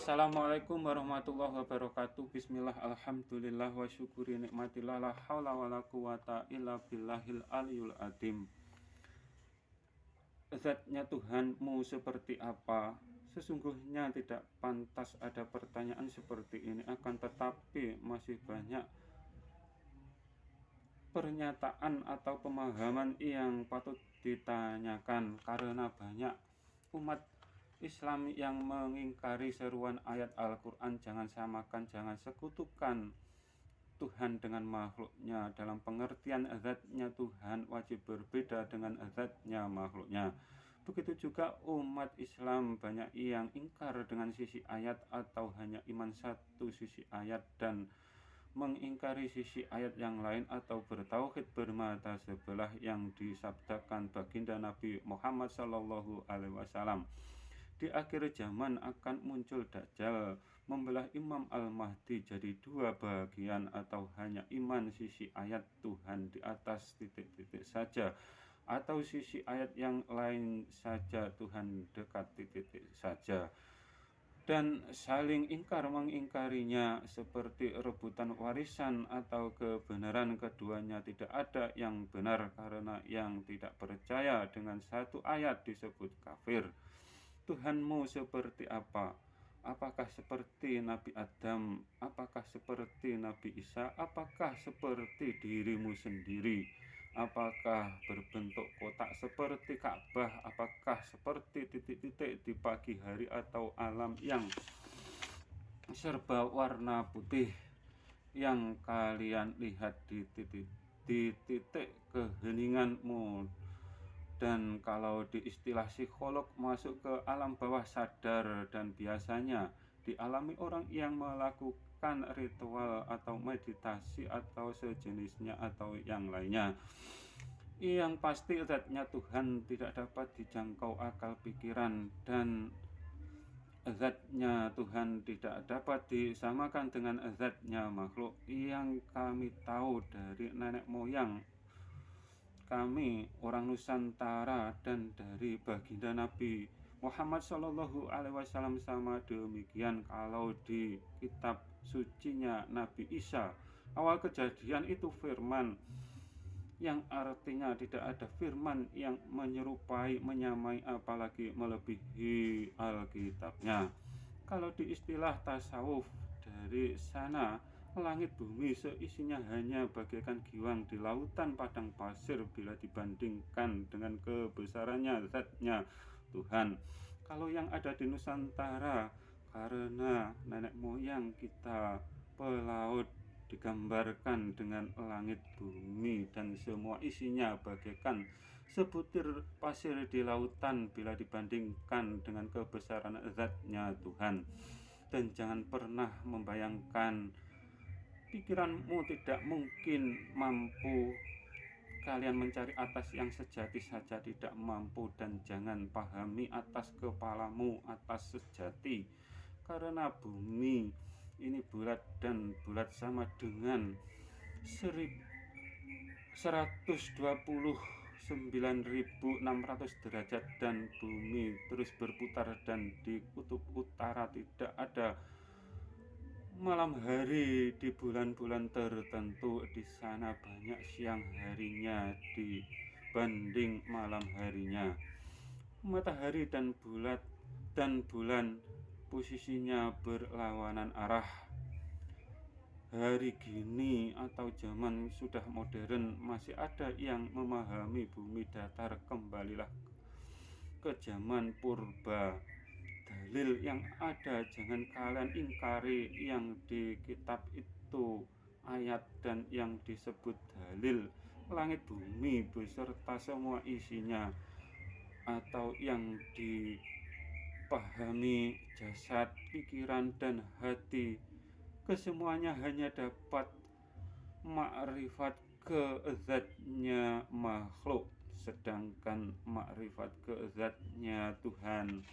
Assalamualaikum warahmatullahi wabarakatuh. Bismillah, alhamdulillah, wa syukuri nikmatillah, la haula wa la quwata illa billahil aliyul adim. Zatnya Tuhanmu seperti apa? Sesungguhnya tidak pantas ada pertanyaan seperti ini, akan tetapi masih banyak pernyataan atau pemahaman yang patut ditanyakan karena banyak umat Islam yang mengingkari seruan ayat Al-Quran, jangan samakan, jangan sekutukan Tuhan dengan makhluknya. Dalam pengertian zatnya Tuhan wajib berbeda dengan zatnya makhluknya. Begitu juga umat Islam banyak yang ingkar dengan sisi ayat atau hanya iman satu sisi ayat dan mengingkari sisi ayat yang lain atau bertauhid bermata sebelah yang disabdakan baginda Nabi Muhammad SAW. Di akhir zaman akan muncul Dajjal membelah Imam Al-Mahdi jadi dua bagian, atau hanya iman sisi ayat Tuhan di atas titik-titik saja, atau sisi ayat yang lain saja Tuhan dekat titik-titik saja, dan saling ingkar mengingkarinya seperti rebutan warisan atau kebenaran. Keduanya tidak ada yang benar, karena yang tidak percaya dengan satu ayat disebut kafir. Tuhanmu seperti apa? Apakah seperti Nabi Adam? Apakah seperti Nabi Isa? Apakah seperti dirimu sendiri? Apakah berbentuk kotak seperti Ka'bah? Apakah seperti titik-titik di pagi hari atau alam yang serba warna putih yang kalian lihat di titik keheninganmu? Dan kalau di istilah psikolog, masuk ke alam bawah sadar, dan biasanya dialami orang yang melakukan ritual atau meditasi atau sejenisnya atau yang lainnya. Yang pasti zatnya Tuhan tidak dapat dijangkau akal pikiran, dan zatnya Tuhan tidak dapat disamakan dengan zatnya makhluk. Yang kami tahu dari nenek moyang kami orang Nusantara dan dari baginda Nabi Muhammad SAW sama demikian. Kalau di kitab sucinya Nabi Isa, awal kejadian itu firman, yang artinya tidak ada firman yang menyerupai, menyamai, apalagi melebihi Alkitabnya. Kalau di istilah tasawuf, dari sana langit bumi seisinya hanya bagaikan giwang di lautan padang pasir bila dibandingkan dengan kebesarannya zatnya Tuhan. Kalau yang ada di Nusantara, karena nenek moyang kita pelaut, digambarkan dengan langit bumi dan semua isinya bagaikan sebutir pasir di lautan bila dibandingkan dengan kebesaran zatnya Tuhan. Dan jangan pernah membayangkan, pikiranmu tidak mungkin mampu. Kalian mencari atas yang sejati saja tidak mampu, dan jangan pahami atas kepalamu, atas sejati, karena bumi ini bulat, dan bulat sama dengan 129.600 derajat, dan bumi terus berputar, dan di kutub utara tidak ada malam hari di bulan-bulan tertentu. Di sana banyak siang harinya dibanding malam harinya. Matahari dan bulan posisinya berlawanan arah. Hari gini atau zaman sudah modern masih ada yang memahami bumi datar. Kembalilah ke zaman purba. Dalil yang ada jangan kalian ingkari, yang di kitab itu ayat dan yang disebut dalil langit bumi beserta semua isinya, atau yang dipahami jasad, pikiran, dan hati, kesemuanya hanya dapat makrifat ke zatnya makhluk, sedangkan makrifat ke zatnya Tuhan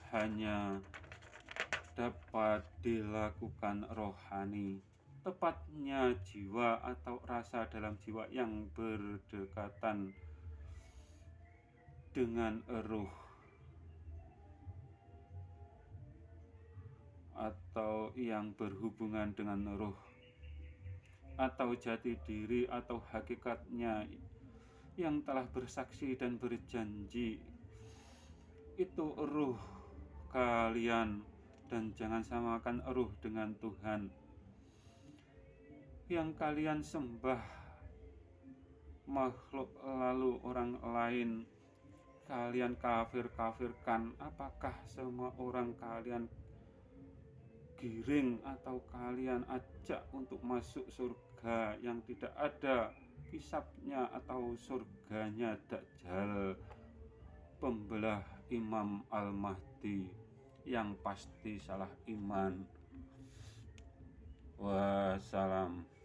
hanya dapat dilakukan rohani, tepatnya jiwa atau rasa dalam jiwa yang berdekatan dengan ruh. atau yang berhubungan dengan ruh atau jati diri atau hakikatnya yang telah bersaksi dan berjanji itu ruh kalian, dan jangan samakan ruh dengan Tuhan yang kalian sembah makhluk lalu orang lain kalian kafir-kafirkan. Apakah semua orang kalian giring atau kalian ajak untuk masuk surga yang tidak ada hisabnya atau surganya Dajjal, pembelah Imam Al-Mahdi yang pasti salah iman? Wassalam.